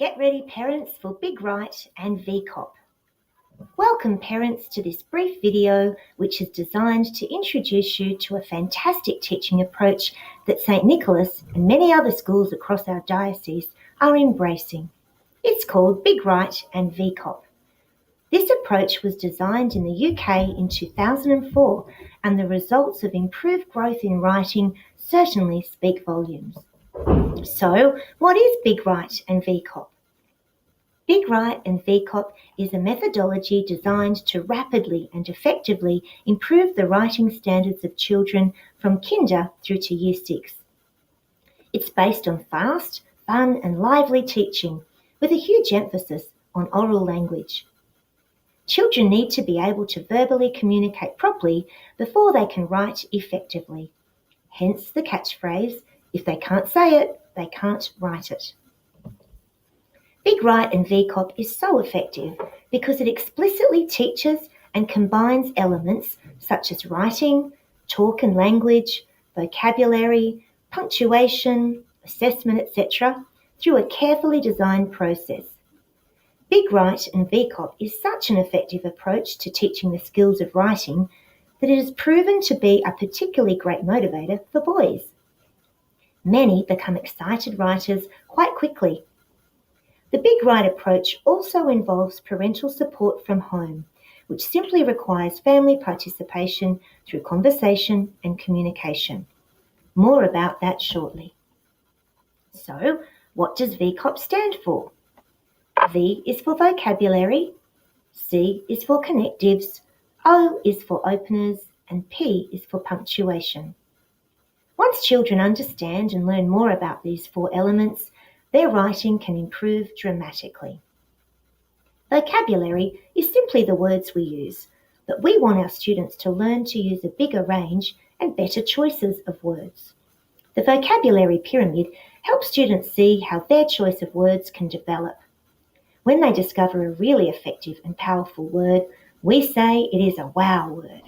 Get ready, parents, for Big Write and VCOP. Welcome, parents, to this brief video which is designed to introduce you to a fantastic teaching approach that St Nicholas and many other schools across our diocese are embracing. It's called Big Write and VCOP. This approach was designed in the UK in 2004, and the results of improved growth in writing certainly speak volumes. So, what is Big Write and VCOP? Big Write and VCOP is a methodology designed to rapidly and effectively improve the writing standards of children from kinder through to Year 6. It's based on fast, fun and lively teaching with a huge emphasis on oral language. Children need to be able to verbally communicate properly before they can write effectively. Hence the catchphrase, if they can't say it, they can't write it. Big Write and VCOP is so effective because it explicitly teaches and combines elements such as writing, talk and language, vocabulary, punctuation, assessment, etc. through a carefully designed process. Big Write and VCOP is such an effective approach to teaching the skills of writing that it has proven to be a particularly great motivator for boys. Many become excited writers quite quickly. The Big Write approach also involves parental support from home, which simply requires family participation through conversation and communication. More about that shortly. So, what does VCOP stand for? V is for vocabulary, C is for connectives, O is for openers, and P is for punctuation. Once children understand and learn more about these four elements, their writing can improve dramatically. Vocabulary is simply the words we use, but we want our students to learn to use a bigger range and better choices of words. The vocabulary pyramid helps students see how their choice of words can develop. When they discover a really effective and powerful word, we say it is a wow word.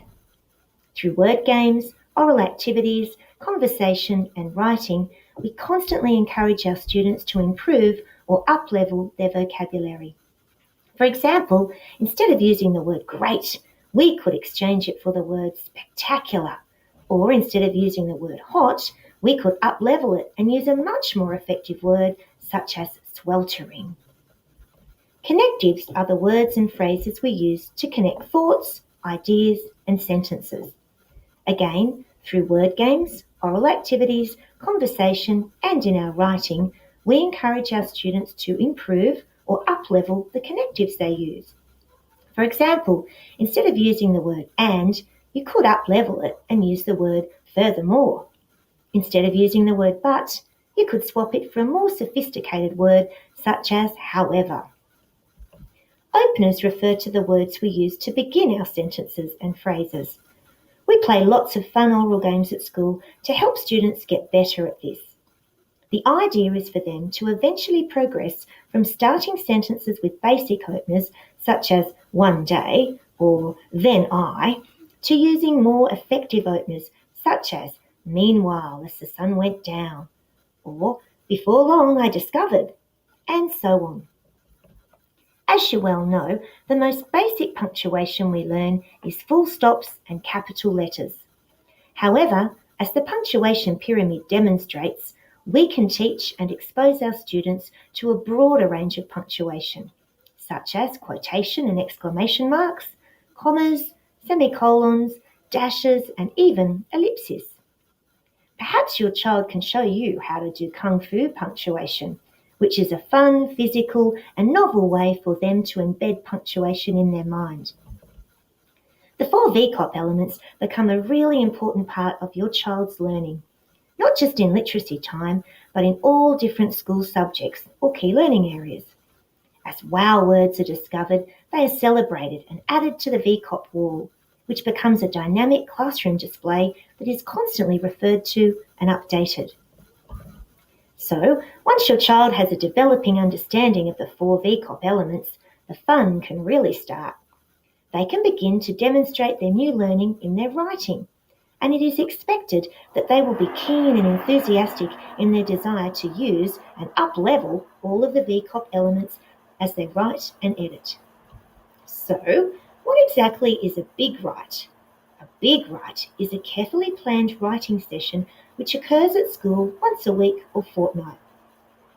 Through word games, oral activities, conversation and writing, we constantly encourage our students to improve or up-level their vocabulary. For example, instead of using the word great, we could exchange it for the word spectacular. Or instead of using the word hot, we could up-level it and use a much more effective word such as sweltering. Connectives are the words and phrases we use to connect thoughts, ideas and sentences. Again, through word games, oral activities, conversation and in our writing, we encourage our students to improve or up-level the connectives they use. For example, instead of using the word and, you could up-level it and use the word furthermore. Instead of using the word but, you could swap it for a more sophisticated word such as however. Openers refer to the words we use to begin our sentences and phrases. We play lots of fun oral games at school to help students get better at this. The idea is for them to eventually progress from starting sentences with basic openers such as one day or then I, to using more effective openers such as meanwhile as the sun went down, or before long I discovered, and so on. As you well know, the most basic punctuation we learn is full stops and capital letters. However, as the punctuation pyramid demonstrates, we can teach and expose our students to a broader range of punctuation, such as quotation and exclamation marks, commas, semicolons, dashes, and even ellipses. Perhaps your child can show you how to do Kung Fu punctuation, which is a fun, physical and novel way for them to embed punctuation in their mind. The 4 VCOP elements become a really important part of your child's learning, not just in literacy time, but in all different school subjects or key learning areas. As wow words are discovered, they are celebrated and added to the VCOP wall, which becomes a dynamic classroom display that is constantly referred to and updated. So, once your child has a developing understanding of the 4 VCOP elements, the fun can really start. They can begin to demonstrate their new learning in their writing, and it is expected that they will be keen and enthusiastic in their desire to use and up-level all of the VCOP elements as they write and edit. So, what exactly is a big write? A big write is a carefully planned writing session which occurs at school once a week or fortnight.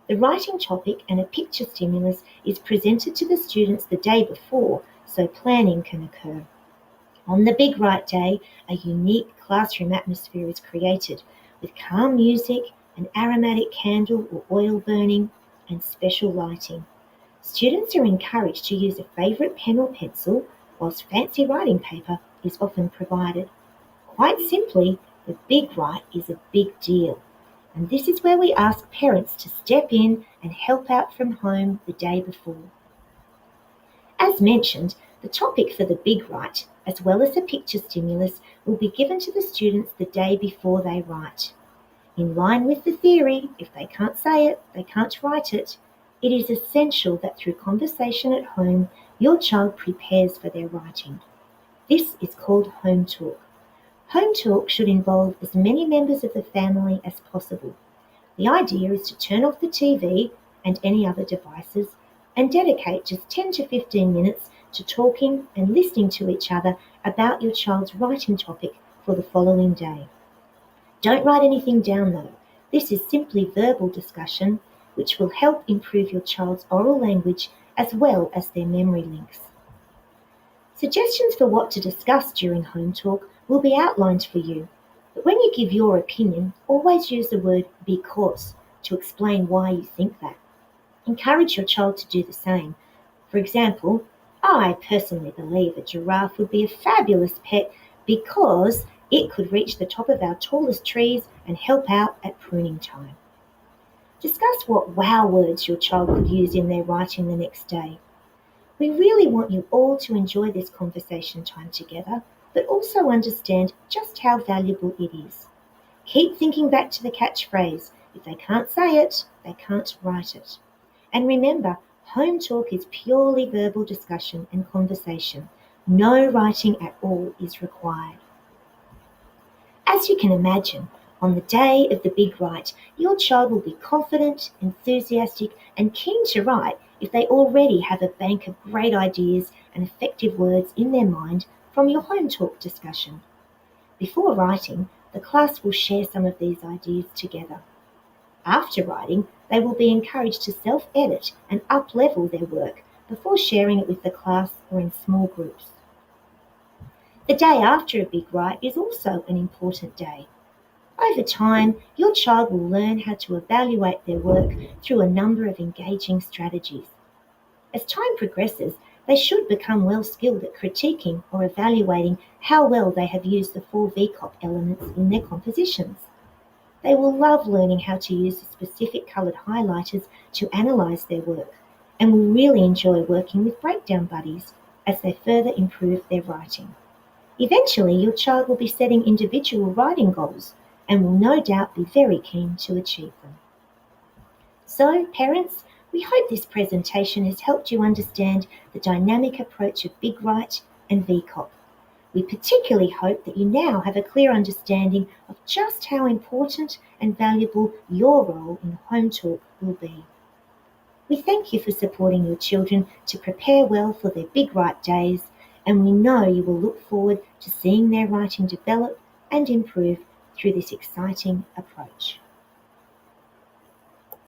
The writing topic and a picture stimulus is presented to the students the day before so planning can occur. On the Big Write Day, a unique classroom atmosphere is created with calm music, an aromatic candle or oil burning, and special lighting. Students are encouraged to use a favourite pen or pencil, whilst fancy writing paper is often provided. Quite simply, the Big Write is a big deal, and this is where we ask parents to step in and help out from home the day before. As mentioned, the topic for the Big Write, as well as the picture stimulus, will be given to the students the day before they write. In line with the theory, if they can't say it, they can't write it, it is essential that through conversation at home, your child prepares for their writing. This is called home talk. Home talk should involve as many members of the family as possible. The idea is to turn off the TV and any other devices and dedicate just 10 to 15 minutes to talking and listening to each other about your child's writing topic for the following day. Don't write anything down though. This is simply verbal discussion which will help improve your child's oral language as well as their memory links. Suggestions for what to discuss during home talk will be outlined for you, but when you give your opinion, always use the word because to explain why you think that. Encourage your child to do the same. For example, I personally believe a giraffe would be a fabulous pet because it could reach the top of our tallest trees and help out at pruning time. Discuss what wow words your child could use in their writing the next day. We really want you all to enjoy this conversation time together, but also understand just how valuable it is. Keep thinking back to the catchphrase, if they can't say it, they can't write it. And remember, home talk is purely verbal discussion and conversation. No writing at all is required. As you can imagine, on the day of the Big Write, your child will be confident, enthusiastic, and keen to write if they already have a bank of great ideas and effective words in their mind from your home talk discussion. Before writing, the class will share some of these ideas together. After writing, they will be encouraged to self-edit and up-level their work before sharing it with the class or in small groups. The day after a Big Write is also an important day. Over time, your child will learn how to evaluate their work through a number of engaging strategies. As time progresses, they should become well skilled at critiquing or evaluating how well they have used the 4 VCOP elements in their compositions. They will love learning how to use the specific coloured highlighters to analyse their work, and will really enjoy working with breakdown buddies as they further improve their writing. Eventually, your child will be setting individual writing goals and will no doubt be very keen to achieve them. So, parents, we hope this presentation has helped you understand the dynamic approach of Big Write and VCOP. We particularly hope that you now have a clear understanding of just how important and valuable your role in home talk will be. We thank you for supporting your children to prepare well for their Big Write days, and we know you will look forward to seeing their writing develop and improve through this exciting approach.